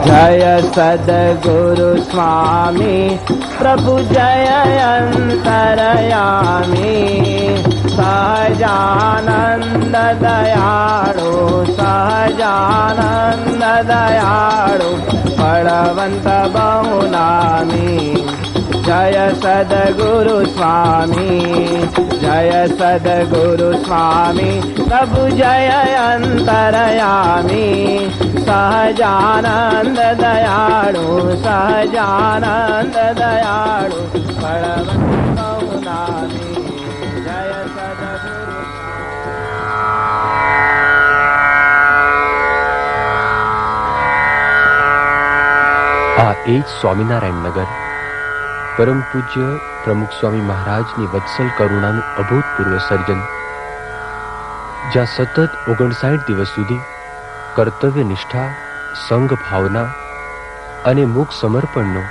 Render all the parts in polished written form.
जय सद्गुरु स्वामी प्रभु जय अंतरयामी सहजानंद दयाळु सहजानंद दयाळु फलवंत बहुनामी जय सद्गुरु स्वामी जय सद्गुरु स्वामी प्रभु जय अंतरयामी सहजानंद दयाळु सहजानंद दयाळु फलवंत बहुनामी जय सद्गुरु આ એ જ સ્વામિનારાયણ નગર પરમ પૂજ્ય પ્રમુખ સ્વામી મહારાજની વત્સલ કરુણાનું અભૂતપૂર્વ સર્જન, જ્યાં સતત 59 દિવસ સુધી કર્તવ્ય નિષ્ઠા, સંઘ ભાવના અને મુખ સમર્પણનો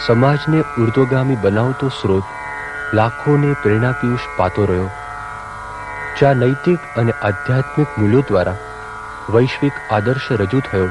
સમાજને ઉર્ધ્વગામી બનાવતો સ્રોત લાખોને પ્રેરણા પિયુષ પાતો રહ્યો, જ્યાં નૈતિક અને આધ્યાત્મિક મૂલ્યો દ્વારા વૈશ્વિક આદર્શ રજૂ થયો.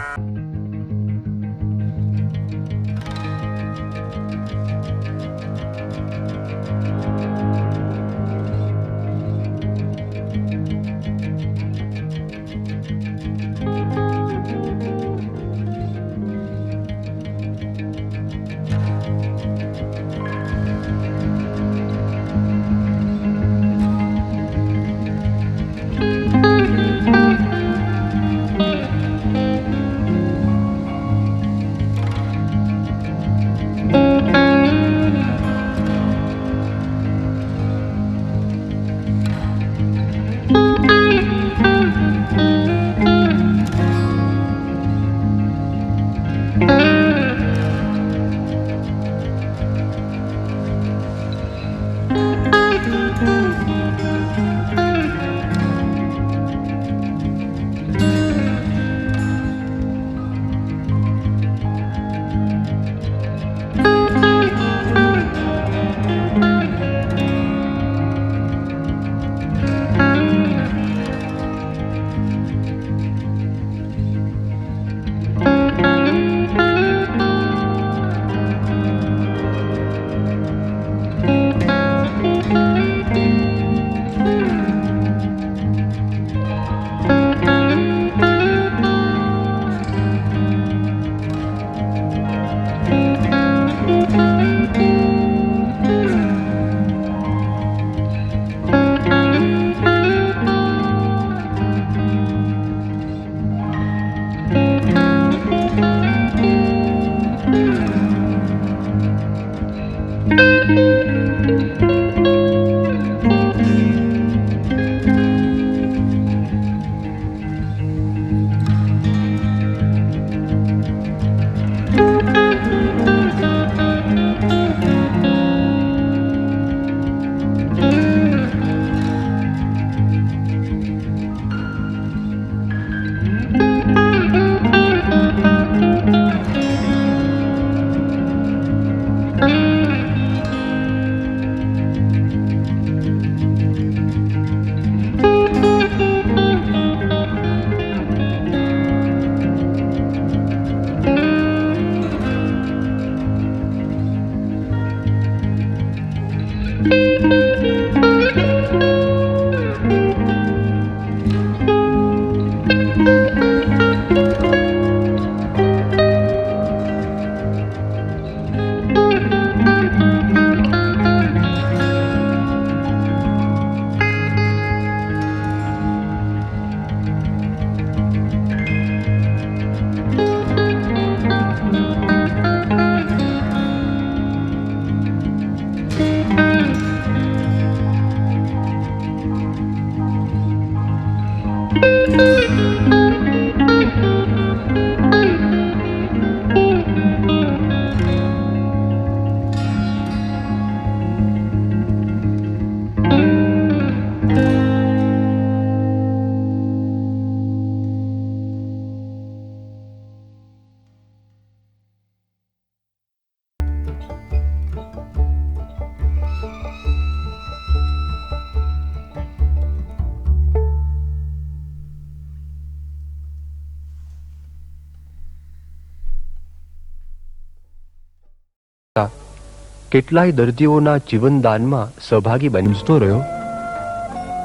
કેટલાય દર્દીઓના જીવનદાનમાં સહભાગી બનતો રહ્યો.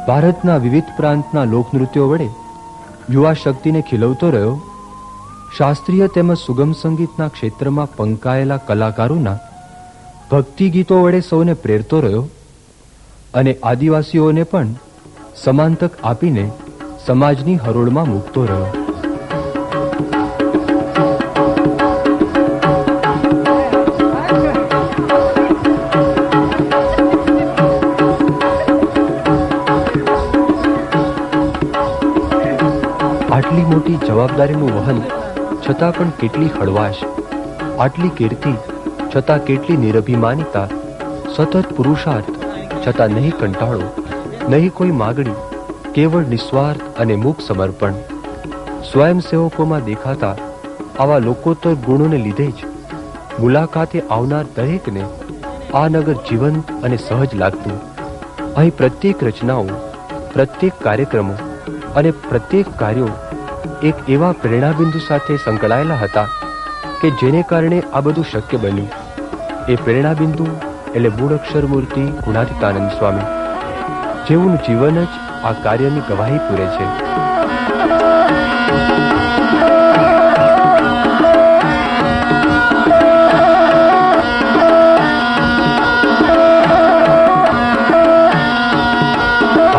ભારતના વિવિધ પ્રાંતના લોકનૃત્યો વડે યુવા શક્તિને ખીલવતો રહ્યો. શાસ્ત્રીય તેમજ સુગમ સંગીતના ક્ષેત્રમાં પંકાયેલા કલાકારોના ભક્તિ ગીતો વડે સૌને પ્રેરતો રહ્યો અને આદિવાસીઓને પણ સમાન તક આપીને સમાજની હરોળમાં મૂકતો રહ્યો. આટલી મોટી જવાબદારીનું વહન છતાં પણ કેટલી હળવાશ, આટલી કીર્તિ છતાં કેટલી નિરભિમાનિતા, સતત પુરુષાર્થ છતાં નહીં કંટાળો, નહીં કોઈ માગણી, કેવળ નિસ્વાર્થ અને મૂક સમર્પણ. સ્વયંસેવકોમાં દેખાતા આવા લોકોત્તર ગુણોને લીધે જ મુલાકાતે આવનાર દરેકને આ નગર જીવંત અને સહજ લાગતું. અહીં પ્રત્યેક રચનાઓ, પ્રત્યેક કાર્યક્રમો અને પ્રત્યેક કાર્યો એક એવા પ્રેરણાબિંદુ સાથે સંકળાયેલા હતા કે જેને કારણે આ બધું શક્ય બન્યું. એ પ્રેરણાબિંદુ એટલે મૂળ અક્ષર મૂર્તિ ગુણાતીતાનંદ સ્વામી, જેઓનું જીવન જ આ કાર્યની ગવાહી પૂરે છે.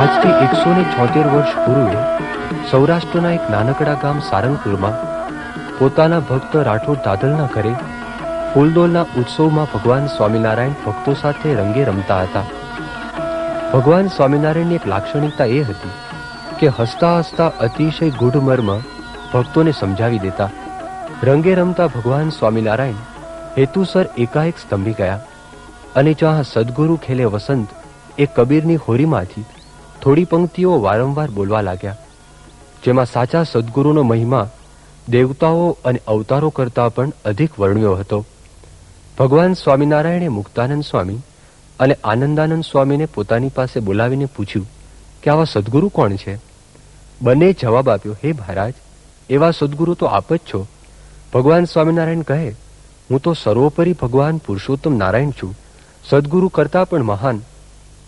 આજથી 176 વર્ષ પૂર્વે સૌરાષ્ટ્રના એક નાનકડા ગામ સારંગપુરમાં પોતાના ભક્ત રાઠોડ દાદલના ઘરે ફૂલદોલના ઉત્સવમાં ભગવાન સ્વામિનારાયણ ભક્તો સાથે રંગે રમતા હતા. ભગવાન સ્વામિનારાયણની એક લાક્ષણિકતા એ હતી કે હસતા હસતા અતિશય ગૂઢ મર્મ ભક્તોને સમજાવી દેતા. રંગે રમતા ભગવાન સ્વામિનારાયણ હેતુસર એકાએક સ્તંભી ગયા અને જ્યાં સદગુરુ ખેલે વસંત એ કબીરની હોરીમાંથી થોડી પંક્તિઓ વારંવાર બોલવા લાગ્યા, જેમાં સાચા સદગુરુનો મહિમા દેવતાઓ અને અવતારો કરતાં પણ અધિક વર્ણ્યો હતો. ભગવાન સ્વામિનારાયણે મુક્તાનંદ સ્વામી અને આનંદાનંદ સ્વામીને પોતાની પાસે બોલાવીને પૂછ્યું કે આવા સદગુરુ કોણ છે? બંને જવાબ આપ્યો, હે મહારાજ, એવા સદગુરુ તો આપ જ છો. ભગવાન સ્વામિનારાયણ કહે, હું તો સર્વોપરી ભગવાન પુરુષોત્તમ નારાયણ છું, સદગુરુ કરતાં પણ મહાન.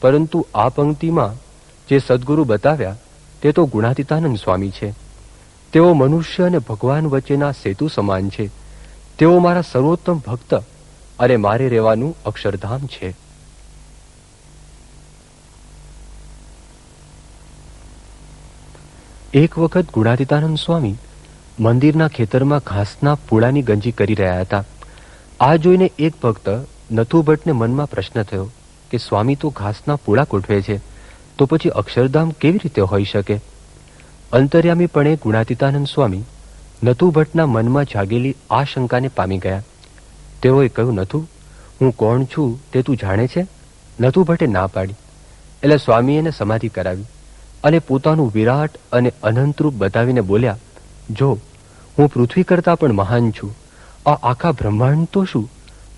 પરંતુ આ પંક્તિમાં જે સદગુરુ બતાવ્યા તે તો ગુણાતીતાનંદ સ્વામી છે. તેઓ મનુષ્ય અને ભગવાન વચ્ચેના સેતુ સમાન છે. તેઓ મારા સર્વોત્તમ ભક્ત અને મારે રહેવાનું અક્ષરધામ છે. એક વખત ગુણાતીતાનંદ સ્વામી મંદિરના ખેતરમાં ઘાસના પૂળાની ગંજી કરી રહ્યા હતા. આ જોઈને એક ભક્ત નથુ ભટ્ટને મનમાં પ્રશ્ન થયો કે સ્વામી તો ઘાસના પૂળા ગોઠવે છે, તો પછી અક્ષરધામ કેવી રીતે હોઈ શકે? અંતર્યામીપણે ગુણાતીતાનંદ સ્વામી નથુ ભટ્ટના મનમાં જાગેલી આ શંકાને પામી ગયા. તેઓએ કહ્યું, નથુ, હું કોણ છું તે તું જાણે છે? નથુ ભટ્ટે ના પાડી. એટલે સ્વામીએ એને સમાધિ કરાવી અને પોતાનું વિરાટ અને અનંતરૂપ બતાવીને બોલ્યા, જો હું પૃથ્વી કરતાં પણ મહાન છું. આ આખા બ્રહ્માંડ તો શું,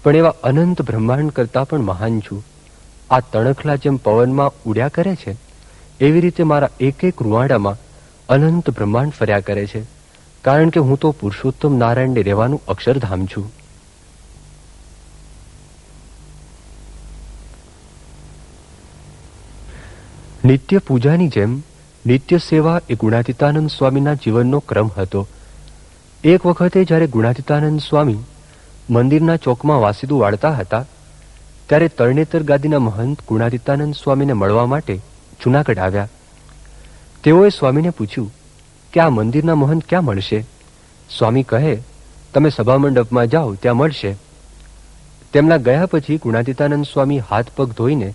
પણ એવા અનંત બ્રહ્માંડ કરતાં પણ મહાન છું. આ તણખલા જેમ પવનમાં ઉડ્યા કરે છે, એવી રીતે મારા એક એક રૂવાડામાં અનંત બ્રહ્માંડ ફર્યા કરે છે, કારણ કે હું તો પુરુષોત્તમ નારાયણને રહેવાનું અક્ષરધામ છું. નિત્ય પૂજાની જેમ નિત્ય સેવા એ ગુણાતીતાનંદ સ્વામીના જીવનનો ક્રમ હતો. એક વખતે જ્યારે ગુણાતીતાનંદ સ્વામી મંદિરના ચોકમાં વાસીદું વાળતા હતા, ત્યારે તરણેતર ગાદીના મહંત ગુણાતીતાનંદ સ્વામીને મળવા માટે જૂનાગઢ આવ્યા. તેઓએ સ્વામીને પૂછ્યું કે આ મંદિરના મહંત ક્યાં મળશે? સ્વામી કહે, તમે સભા મંડપમાં જાઓ, ત્યાં મળશે. તેમના ગયા પછી ગુણાતીતાનંદ સ્વામી હાથ પગ ધોઈને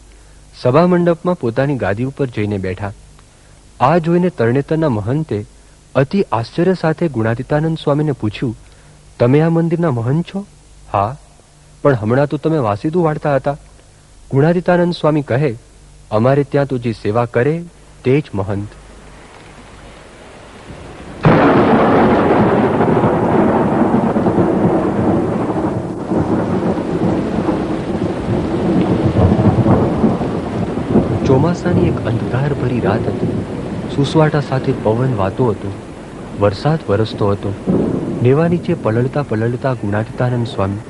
સભા મંડપમાં પોતાની ગાદી ઉપર જઈને બેઠા. આ જોઈને તરણેતરના મહંતે અતિ આશ્ચર્ય સાથે ગુણાતીતાનંદ સ્વામીને પૂછ્યું, તમે આ મંદિરના મહંત છો? હા, પણ હમણાં તો તમે વાસીદું વાળતા હતા. ગુણાતીતાનંદ સ્વામી કહે, અમારે ત્યાં તો જે સેવા કરે તે જ મહંત. ચોમાસાની એક અંધકાર ભરી રાત હતી. સુસવાટા સાથે પવન વાતો હતો, વરસાદ વરસતો હતો. નેવા નીચે પલળતા પલળતા ગુણાતીતાનંદ સ્વામી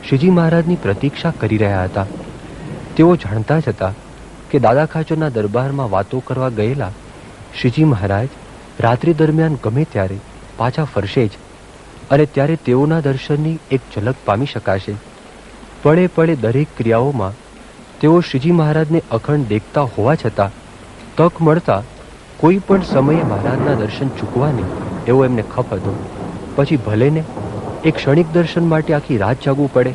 શ્રીજી મહારાજની પ્રતીક્ષા કરી રહ્યા હતા. તેઓ જાણતા જ હતા કે દાદા ખાચરના દરબારમાં વાતો કરવા ગયેલા શ્રીજી મહારાજ રાત્રિ દરમિયાન ગમે ત્યારે પાછા ફરશે જ, અને ત્યારે તેઓના દર્શનની એક ઝલક પામી શકાશે. પળે પળે દરેક ક્રિયાઓમાં તેઓ શ્રીજી મહારાજને અખંડ દેખતા હોવા છતાં તક મળતા કોઈ પણ સમયે મહારાજના દર્શન ચૂકવા નહીં એવો એમને ખપ હતો. પછી ભલેને એક ક્ષણિક દર્શન માટે આખી રાત જાગવું પડે,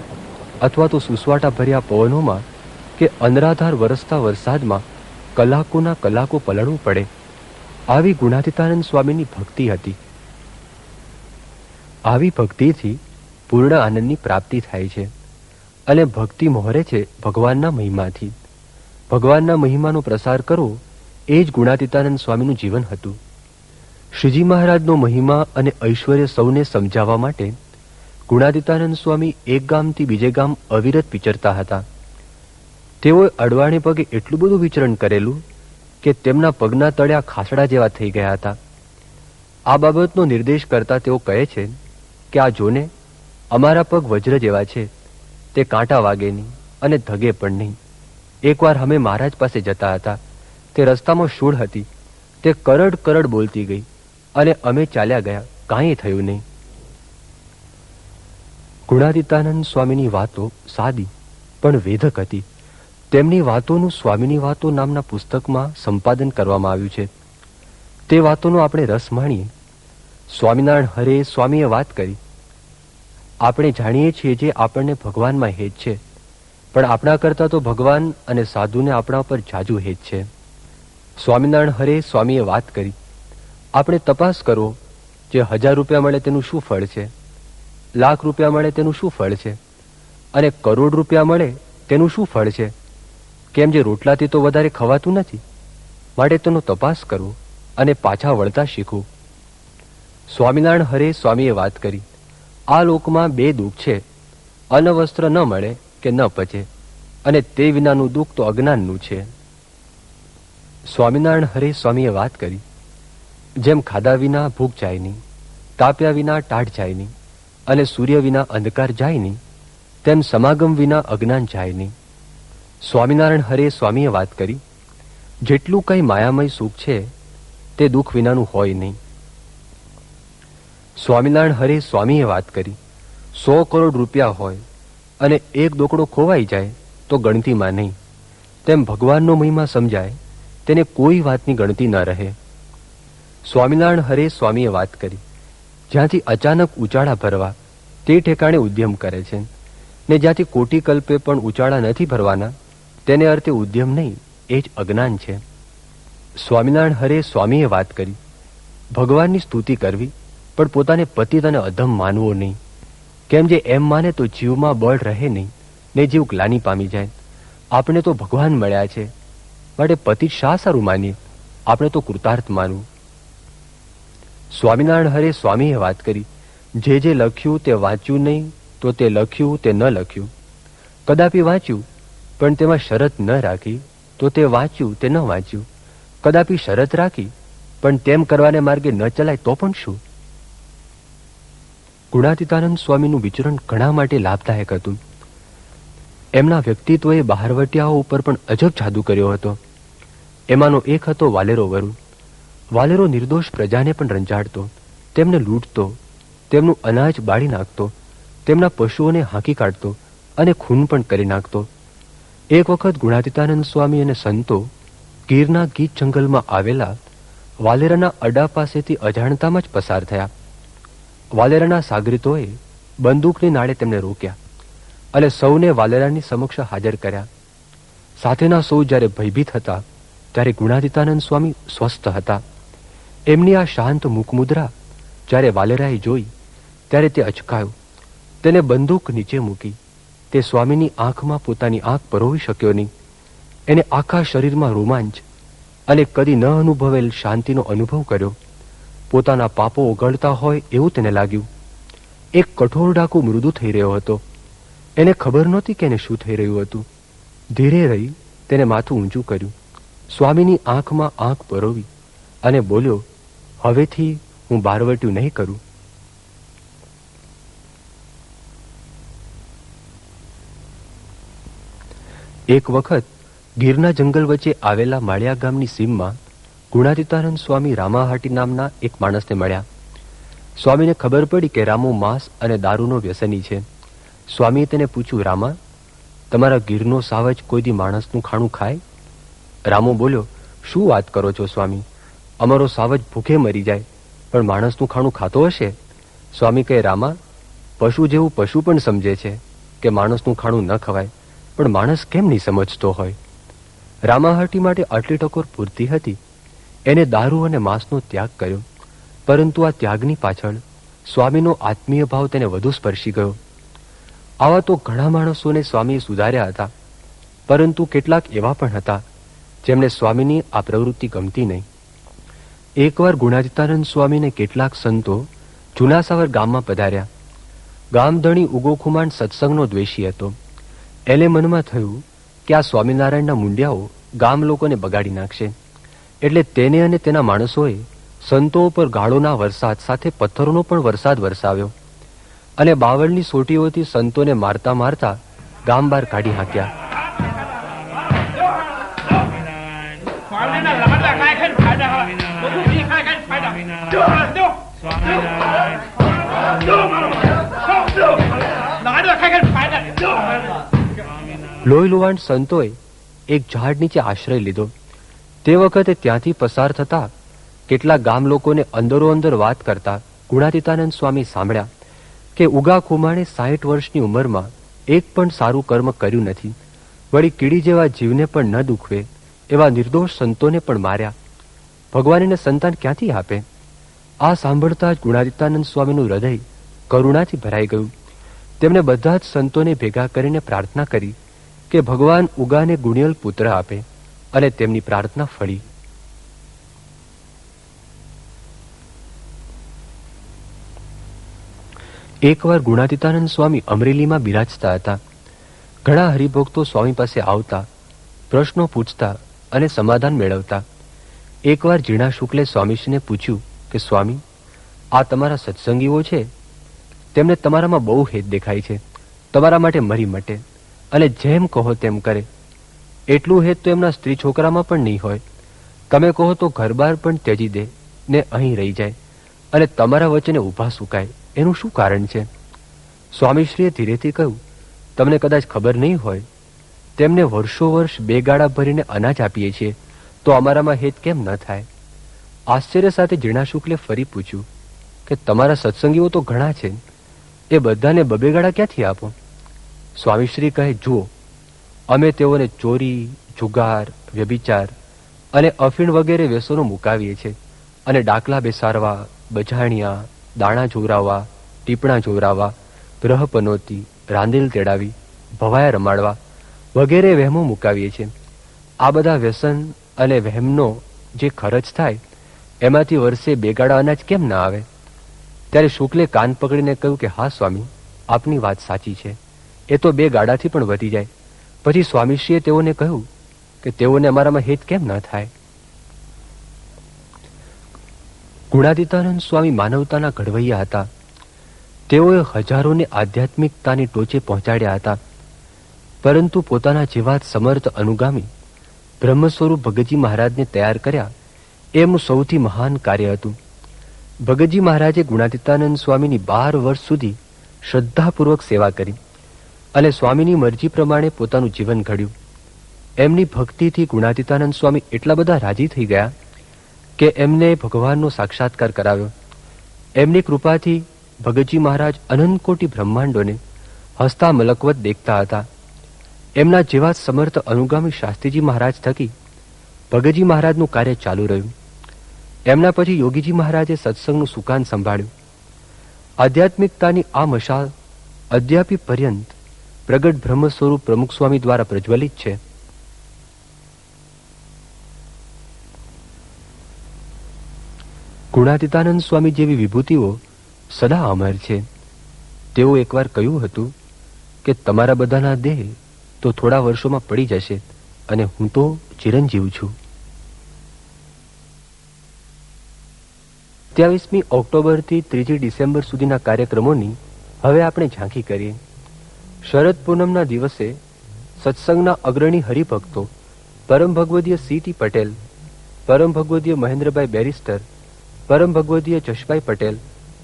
અથવા તો સુસવાટા ભર્યા પવનોમાં કે અનરાધાર વરસતા વરસાદમાં કલાકોના કલાકો પલળવું પડે. આવી ગુણાતીતાનંદ સ્વામીની ભક્તિ હતી. આવી ભક્તિથી પૂર્ણ આનંદની પ્રાપ્તિ થાય છે, અને ભક્તિ મોહરે છે ભગવાનના મહિમાથી. ભગવાનના મહિમાનો પ્રસાર કરવો એ જ ગુણાતીતાનંદ સ્વામીનું જીવન હતું. શ્રીજી મહારાજનો મહિમા અને ઐશ્વર્ય સૌને સમજાવવા માટે ગુણાતીતાનંદ સ્વામી એક ગામથી બીજે ગામ અવિરત વિચરતા હતા. તેઓએ અડવાણે પગે એટલું બધું વિચરણ કરેલું કે તેમના પગના તળિયા ખાસડા જેવા થઈ ગયા હતા. આ બાબતનો નિર્દેશ કરતા તેઓ કહે છે કે આ જોને, અમારા પગ વજ્ર જેવા છે, તે કાંટા વાગે નહીં અને ધગે પણ નહીં. એકવાર અમે મહારાજ પાસે જતા હતા. તે રસ્તામાં શૂળ હતી, તે કરડ કરડ બોલતી ગઈ અને અમે ચાલ્યા ગયા, કાંઈ થયું નહીં. ગુણાતીતાનંદ સ્વામીની વાતો સાદી પણ વેધક હતી. તેમની વાતોનું સ્વામીની વાતો નામના પુસ્તકમાં સંપાદન કરવામાં આવ્યું છે. તે વાતોનો આપણે રસ માણીએ. સ્વામિનારાયણ હરે સ્વામીએ વાત કરી. આપણે જાણીએ છીએ જે આપણને ભગવાનમાં હેત છે, પણ આપણા કરતાં તો ભગવાન અને સાધુને આપણા પર જાજુ હેત છે. સ્વામિનારાયણ હરે સ્વામીએ વાત કરી. આપણે તપાસ કરો, જે 1000 રૂપિયા મળે તેનું શું ફળ છે, લાખ રૂપિયા મળે તેનું શું ફળ છે, અને કરોડ રૂપિયા મળે તેનું શું ફળ છે? કેમ જે રોટલાથી તો વધારે ખવાતું નથી? માટે તેનો તપાસ કરવો અને પાછા વળતા શીખવું. સ્વામિનારાયણ હરે સ્વામીએ વાત કરી. આ લોકમાં 2 દુઃખ છે, અન્ન વસ્ત્ર ન મળે કે ન પચે, અને તે વિનાનું દુઃખ તો અજ્ઞાનનું છે. સ્વામિનારાયણ હરે સ્વામીએ વાત કરી. જેમ ખાધા વિના ભૂખ જાય નહીં, તાપ્યા વિના ટાઢ જાય નહીં, અને સૂર્ય વિના અંધકાર જાય નહીં, તેમ સમાગમ વિના અજ્ઞાન જાય નહીં. સ્વામિનારાયણ હરે સ્વામીએ વાત કરી. જેટલું કંઈ માયામય સુખ છે તે દુઃખ વિનાનું હોય નહીં. સ્વામિનારાયણ હરે સ્વામીએ વાત કરી. 100 કરોડ રૂપિયા હોય અને એક દોકડો ખોવાઈ જાય તો ગણતીમાં નહીં. તેમ ભગવાનનો મહિમા સમજાય તેને કોઈ વાતની ગણતી ન રહે. સ્વામિનારાયણ હરે સ્વામીએ વાત કરી. જ્યાંથી અચાનક ઉચાળા ભરવા તે ઠેકાણે ઉદ્યમ કરે છે, ને જ્યાંથી કોટી કલ્પે પણ ઉચાળા નથી ભરવાના તેને અર્થે ઉદ્યમ નહીં, એ જ અજ્ઞાન છે. સ્વામિનારાયણ હરે સ્વામીએ વાત કરી. ભગવાનની સ્તુતિ કરવી, પણ પોતાને પતિત અને અધમ માનવો નહીં. કેમ જે એમ માને તો જીવમાં બળ રહે નહીં, ને જીવ ગ્લાનિ પામી જાય. આપણે તો ભગવાન મળ્યા છે, માટે પતિત શા સારું માનીએ? આપણે તો કૃતાર્થ માનવું. સ્વામિનારાયણ હરે સ્વામીએ વાત કરી. જે લખ્યું તે વાંચ્યું નહીં, તો તે લખ્યું તે ન લખ્યું. કદાપી વાંચ્યું પણ તેમાં શરત ન રાખી, તો તે વાંચ્યું તે ન વાંચ્યું. કદાપી શરત રાખી પણ તેમ કરવાને માર્ગે ન ચલાય તો પણ શું? ગુણાતીતાનંદ સ્વામીનું વિચરણ ઘણા માટે લાભદાયક હતું. એમના વ્યક્તિત્વએ બહારવટિયાઓ ઉપર પણ અજબ જાદુ કર્યો હતો. એમાંનો એક હતો વાલેરો વરુ. વાલેરો નિર્દોષ પ્રજાને પણ રંજાડતો, તેમને લૂંટતો, તેમનું અનાજ બાળી નાખતો, તેમના પશુઓને હાંકી કાઢતો અને ખૂન પણ કરી નાખતો. એક વખત ગુણાતીતાનંદ સ્વામી અને સંતો ગીરના ગીચ જંગલમાં આવેલા વાલેરાના અડા પાસેથી અજાણતામાં જ પસાર થયા. વાલેરાના સાગરીતોએ બંદૂકની નાળે તેમને રોક્યા અને સૌને વાલેરાની સમક્ષ હાજર કર્યા. સાથેના સૌ જ્યારે ભયભીત હતા ત્યારે ગુણાતીતાનંદ સ્વામી સ્વસ્થ હતા. એમની આ શાંત મુખમુદ્રા જ્યારે વાલેરાએ જોઈ ત્યારે તે અચકાયો. તેને બંદૂક નીચે મૂકી. તે સ્વામીની આંખમાં પોતાની આંખ પરોવી શક્યો નહીં. એને આખા શરીરમાં રોમાંચ અને કદી ન અનુભવેલ શાંતિનો અનુભવ કર્યો. પોતાના પાપો ઓગળતા હોય એવું તેને લાગ્યું. એક કઠોર ડાકુ મૃદુ થઈ રહ્યો હતો. એને ખબર નહોતી કે એને શું થઈ રહ્યું હતું. ધીરે રહી તેને માથું ઊંચું કર્યું, સ્વામીની આંખમાં આંખ પરોવી અને બોલ્યો, હવેથી હું બારવટ્યું નહીં કરું. એક વખત ગીરના જંગલ વચ્ચે આવેલા માળિયા ગામની સીમમાં ગુણાતીતાનંદ સ્વામી રામાહાટી નામના એક માણસને મળ્યા. સ્વામીને ખબર પડી કે રામો માંસ અને દારૂનો વ્યસની છે. સ્વામીએ તેને પૂછ્યું, રામા, તમારા ગીરનો સાવજ કોઈ દી માણસનું ખાણું ખાય? રામો બોલ્યો, શું વાત કરો છો સ્વામી, અમારો સાવજ ભૂખે મરી જાય પણ માણસનું ખાણું ખાતો હશે? સ્વામી કહે, રામા, પશુ જેવું પશુ પણ સમજે છે કે માણસનું ખાણું ન ખવાય, પણ માણસ કેમ નહીં સમજતો હોય? રામાહાટી માટે આટલી ટકોર પૂરતી હતી. એને દારૂ અને માંસનો ત્યાગ કર્યો, પરંતુ આ ત્યાગની પાછળ સ્વામીનો આત્મીય ભાવ તેને વધુ સ્પર્શી ગયો. આવા તો ઘણા માણસોને સ્વામીએ સુધાર્યા હતા, પરંતુ કેટલાક એવા પણ હતા જેમને સ્વામીની આ પ્રવૃત્તિ ગમતી નહીં. એકવાર ગુણાતીતાનંદ સ્વામીને કેટલાક સંતો જુનાસાવર ગામમાં પધાર્યા. ગામધણી ઉગોખુમાણ સત્સંગનો દ્વેષી હતો. એને મનમાં થયું કે આ સ્વામિનારાયણના મુંડિયાઓ ગામ લોકોને બગાડી નાખશે, એટલે તેને અને તેના માણસોએ સંતો પર ગાળોના વરસાદ સાથે પથ્થરોનો પણ વરસાદ વરસાવ્યો અને બાવળની સોટીઓથી સંતોને મારતા મારતા ગામ બહાર કાઢી હાંક્યા. લોહી લુવાણ સંતોએ એક ઝાડ નીચે આશ્રય લીધો. તે વખતે ત્યાંથી પસાર થતા કેટલાક ગામ લોકોને અંદરો અંદર વાત કરતા ગુણાતીતાનંદ સ્વામી સાંભળ્યા કે ઉગા ખુમાણે 60 વર્ષની ઉંમરમાં એક પણ સારું કર્મ કર્યું નથી, વળી કીડી જેવા જીવને પણ ન દુખવે એવા નિર્દોષ સંતોને પણ માર્યા. ભગવાન એને સંતાન ક્યાંથી આપે? આ સાંભળતા જ ગુણાતીતાનંદ સ્વામીનું હૃદય કરુણાથી ભરાઈ ગયું. તેમણે બધા જ સંતોને ભેગા કરીને પ્રાર્થના કરી કે ભગવાન ઉગાને ગુણિયલ પુત્ર આપે, અને તેમની પ્રાર્થના ફળી. એકવાર ગુણાતીતાનંદ સ્વામી અમરેલીમાં બિરાજતા હતા. ઘણા હરિભક્તો સ્વામી પાસે આવતા, પ્રશ્નો પૂછતા અને સમાધાન મેળવતા. એકવાર જીણા શુક્લે સ્વામીશ્રીને પૂછ્યું કે સ્વામી, આ તમારા સત્સંગીઓ છે, તેમને તમારામાં બહુ હેત દેખાય છે, તમારા માટે મરી મટે અને જેમ કહો તેમ કરે. એટલું હેત તો એમના સ્ત્રી છોકરામાં પણ નહીં હોય. તમે કહો તો ઘરબાર પણ ત્યજી દે ને અહીં રહી જાય, અને તમારા વચને ઊભા સુકાય. એનું શું કારણ છે? સ્વામીશ્રીએ ધીરેથી કહ્યું, તમને કદાચ ખબર નહીં હોય, તેમને વર્ષો વર્ષ 2 ગાડા ભરીને અનાજ આપીએ છીએ, તો અમારામાં હેત કેમ ન થાય? આશ્ચર્ય સાથે જીણા શુક્લે ફરી પૂછ્યું કે તમારા સત્સંગીઓ તો ઘણા છે, એ બધાને 2 ગાડા ક્યાંથી આપો? સ્વામીશ્રી કહે, જુઓ, અમે તેઓને ચોરી, જુગાર, વ્યભિચાર અને અફીણ વગેરે વ્યસનો મુકાવીએ છીએ, અને ડાકલા બેસાડવા, બજાણિયા, દાણા જોવરાવવા, ટીપણા જોવરાવવા, ગ્રહ પનોતી, રાંદેલ તેડાવી, ભવાયા રમાડવા વગેરે વહેમો મુકાવીએ છીએ. આ બધા વ્યસન અને વહેમનો જે ખર્ચ થાય, એમાંથી વર્ષે 2 ગાડા અનાજ કેમ ના આવે? ત્યારે શુક્લે કાન પકડીને કહ્યું કે હા સ્વામી, આપની વાત સાચી છે, એ તો 2 ગાડાથી પણ વધી જાય. પછી સ્વામીશ્રીએ તેઓને કહ્યું કે તેઓને અમારામાં હેત કેમ ન થાય? ગુણાતીતાનંદ સ્વામી માનવતાના ઘડવૈયા હતા. તેઓએ હજારોને આધ્યાત્મિકતાની ટોચે પહોંચાડ્યા હતા, પરંતુ પોતાના જેવા જ સમર્થ અનુગામી બ્રહ્મ સ્વરૂપ ભગતજી મહારાજને તૈયાર કર્યા એમનું સૌથી મહાન કાર્ય હતું. ભગતજી મહારાજે ગુણાતીતાનંદ સ્વામીની 12 વર્ષ સુધી શ્રદ્ધાપૂર્વક સેવા કરી અને સ્વામીની મરજી પ્રમાણે પોતાનું જીવન ઘડ્યું. એમની ભક્તિથી ગુણાતીતાનંદ સ્વામી એટલા બધા રાજી થઈ ગયા કે એમને ભગવાનનો સાક્ષાત્કાર કરાવ્યો. એમની કૃપાથી ભગતજી મહારાજ અનંત કોટી બ્રહ્માંડોને હસતા મલકવત દેખતા હતા. એમના જેવા સમર્થ અનુગામી શાસ્ત્રીજી મહારાજ થકી ભગતજી મહારાજનું કાર્ય ચાલુ રહ્યું. એમના પછી યોગીજી મહારાજે સત્સંગનું સુકાન સંભાળ્યું. આધ્યાત્મિકતાની આ મશાલ અદ્યાપી પર્યંત પ્રગટ બ્રહ્મ સ્વરૂપ પ્રમુખ સ્વામી દ્વારા પ્રજ્વલિત છે. ગુણાતીતાનંદ સ્વામી જેવી વિભૂતિઓ સદા અમર છે. તેઓ એકવાર કહ્યું હતું કે તમારા બધાના દેહ તો થોડા વર્ષોમાં પડી જશે અને હું તો ચિરંજીવ છું. 27મી ઓક્ટોબરથી 3જી ડિસેમ્બર સુધીના કાર્યક્રમોની હવે આપણે ઝાંખી કરીએ. શરદ પૂનમના દિવસે સત્સંગના અગ્રણી હરિભક્તો પરમ ભગવદીય સી.ટી. પટેલ, પરમ ભગવદીય મહેન્દ્રભાઈ બેરિસ્ટર, પરમ ભગવદીય જશભાઈ પટેલ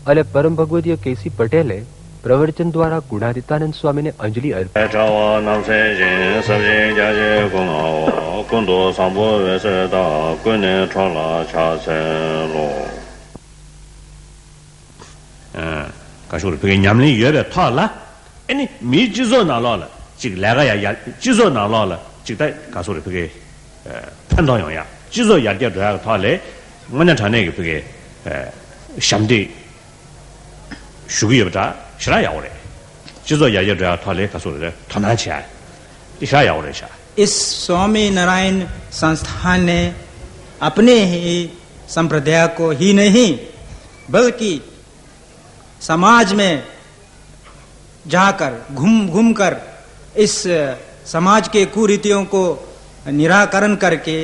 અને પરમ ભગવદીય કેસી પટેલે પ્રવચન દ્વારા ગુણાતીતાનંદ સ્વામીને અંજલિ અર્પી. 가쇼를 그게 냠리 여배 타라 아니 미지zo 나라라 즉 내가야 지zo 나라라 즉다 가쇼를 그게 판단용야 지zo 야디야 타래 뭐냐 전에 그게 샴디 शुगियबटा शरायावरे जिजो यायडा थाले कसोरे थनाछा इशायावरे शा. इस स्वामी नारायण संस्थान ने अपने ही संप्रदाय को ही नहीं बल्कि समाज में जाकर घूम कर इस समाज के कुरीतियों को निराकरण करके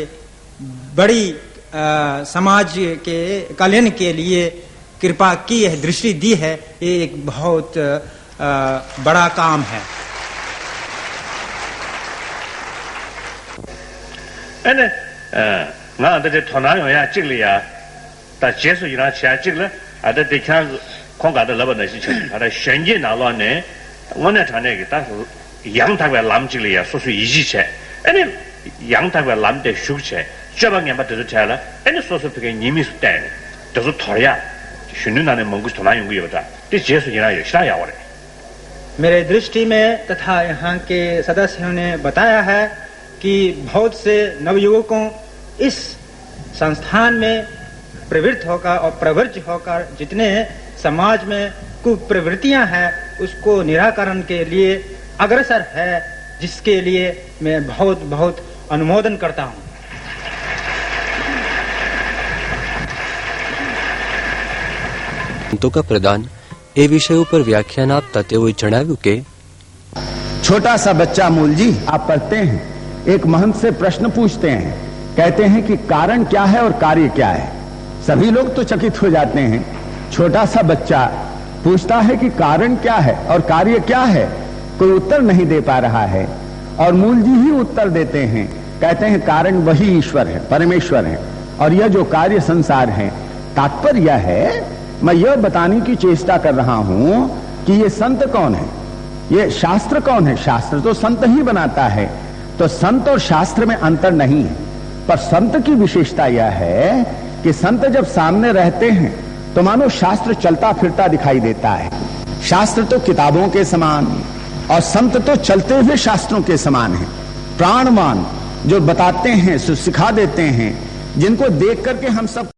बड़ी समाज के कल्याण के लिए कृपा की है, दृष्टि दी है. ये एक बहुत बड़ा काम है. अने ना दे थोनायो या जिगलिया ता जेसु इना छया जिगले आदे देखा खोंगा दे लबन नसी छन आदे शंजे नालो ने वने थाने के ता yang ta lam जिगलिया सोसु इजी छे अने yang ta lam दे शुग छे जबंग या बते छला अने सोसु के निमिस ते दसु थोया मेरे दृष्टि में तथा यहाँ के सदस्यों ने बताया है कि बहुत से नवयुवकों इस संस्थान में प्रवृत्त होकर और प्रवृत्त होकर जितने समाज में कुप्रवृत्तियां हैं उसको निराकरण के लिए अग्रसर है, जिसके लिए मैं बहुत बहुत अनुमोदन करता हूँ. संतों का प्रदान ए विषय पर व्याख्यान आपता तेओए जणाव्યું કે छोटा सा बच्चा मूल जी आप पढ़ते हैं, एक महंत से प्रश्न पूछते हैं, कहते हैं कि कारण क्या है और कार्य क्या है. सभी लोग तो चकित हो जाते हैं. छोटा सा बच्चा पूछता है कि कारण क्या है और कार्य क्या है, कोई उत्तर नहीं दे पा रहा है और मूल जी ही उत्तर देते हैं. कहते हैं कारण वही ईश्वर है, परमेश्वर है, और यह जो कार्य संसार है. तात्पर्य यह है, मैं यह बताने की चेष्टा कर रहा हूं कि ये संत कौन है, ये शास्त्र कौन है. शास्त्र तो संत ही बनाता है, तो संत और शास्त्र में अंतर नहीं है. पर संत की विशेषता यह है कि संत जब सामने रहते हैं तो मानो शास्त्र चलता फिरता दिखाई देता है. शास्त्र तो किताबों के समान और संत तो चलते हुए शास्त्रों के समान है. प्राणवान जो बताते हैं, सिखा देते हैं, जिनको देख करके हम सब